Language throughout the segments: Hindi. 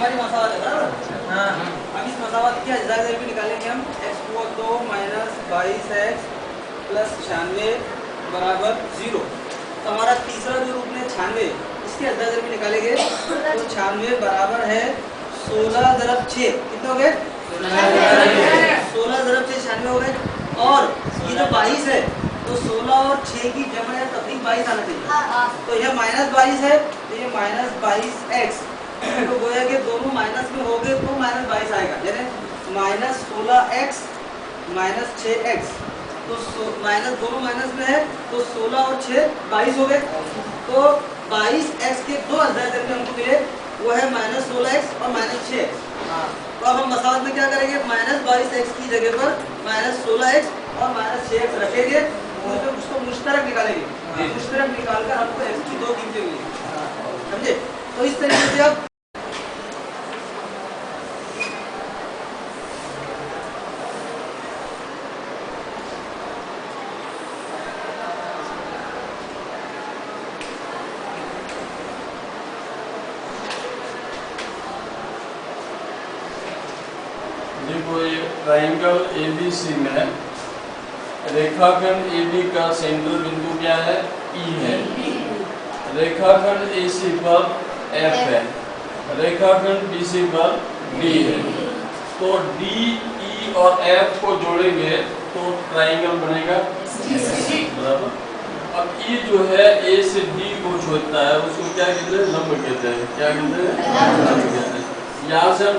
हमारी मसावत है बराबर। हाँ, अब इस मसावत की अज्जा भी निकालेंगे हम। x को तो माइनस 22x प्लस 96 बराबर 0। तो हमारा तीसरा जो रूप में 96, इसके अज्जा भी निकालेंगे। तो 96 बराबर है 16 × 6। कितने हो गए? 16 × 6 96 हो गए। और ये जो 22 है, तो 16 और 6 की जमा या तकरीब 22 आना चाहिए। तो यह -22 है, तो ये -22x। तो गोया के दोनों माइनस में हो गए तो -22 आएगा, यानी -16x -6x। तो माइनस दोनों माइनस में है, तो 16 और 6 22 हो गए। तो 22x के दो अज्जा हमको मिले, वो है -16x और -6x। तो अब हम मसावत में क्या करेंगे? -22x की जगह पर -16x और -6x रखेंगे, उसको मुश्तरक निकालेंगे। मुश्तरक निकालकर हमको x की दो कीमतें मिलेंगी, समझे? तो इस तरीके से अब देखो, ये ट्रायंगल ABC में रेखाखंड AB का सेंट्रल बिंदु क्या है? E है। रेखाखंड AC पर F है, रेखाखंड BC पर D है। तो D, E और F को जोड़ेंगे तो ट्रायंगल बनेगा बराबर। अब E जो है A से D को छोड़ता है, उसको क्या कहते हैं? लंब कहते हैं। क्या कहते हैं? लंब कहते हैं। यहाँ से हम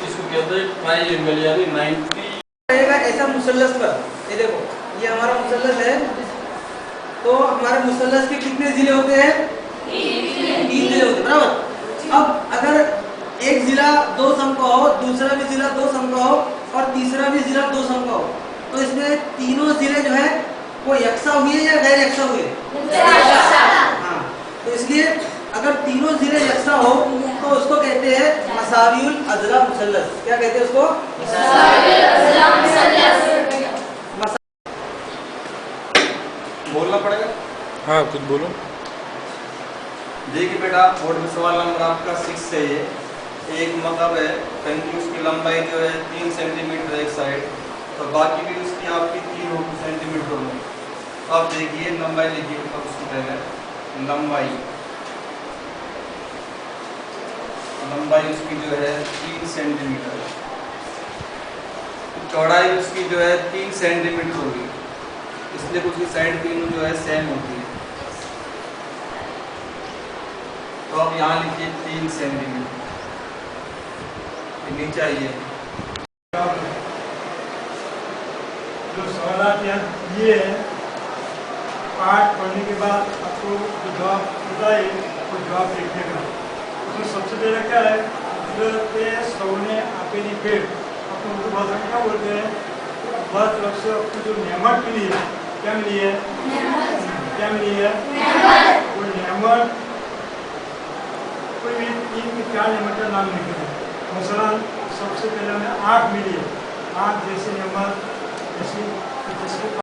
इसको कहते हैं ट्रायंगल, यानी 90 रहेगा ऐसा मुसल्लस पर। ये देखो, ये हमारा मुसल्लस है। तो हमारे मुसल्लस के कितने जिले होते हैं? 3 जिले होते हैं, बराबर। अब अगर एक जिला 2 सम का हो, दूसरा भी जिला 2 सम का हो और तीसरा भी जिला 2 सम का हो, तो इसमें तीनों जिले जो है वो यकसा हुए या गैर यकसा हुए? हाँ, तो इसलिए अगर तीनों जिले यकसा हो तो उसको कहते हैं मसावियुल अज़ला मुसल्लस। क्या कहते हैं उसको? मसावियुल अज़ला मुसल्लस। बोलना पड़ेगा। हाँ, कुछ बोलो। देखिए बेटा, बोर्ड में सवाल नंबर आपका 6 है। ये एक मतलब है कहीं उसकी लंबाई जो है 3 सेंटीमीटर एक साइड, तो बाकी भी उसकी आपकी 3 सेंटीमीटर होगी। तो आप देखिए लंबाई लिखिए, मतलब उसकी पहले लंबाई उसकी जो है 3 सेंटीमीटर, चौड़ाई उसकी जो है 3 सेंटीमीटर होगी, इसलिए उसकी साइड तीनों जो है सेम होती है। तो अब यहाँ लिखिए 3 सेंटीमीटर, नीचे आइए। जो सवाल ये है, पाठ पढ़ने के बाद आपको जो जवाब होता है वो जवाब लिखने का। उसमें सबसे पहले क्या है, सौने आपेली पेड़, अपने उर्दू भाषा में क्या बोलते हैं? बस तरफ से आपको जो नेमत मिली है, क्या मिली है? क्या मिली है? वो नेमत कोई भी 3 के 4 नेमत का नाम लिखे हैं। मसलन सबसे पहले हमें आँख मिली है। आँख जैसे नेमत, जैसे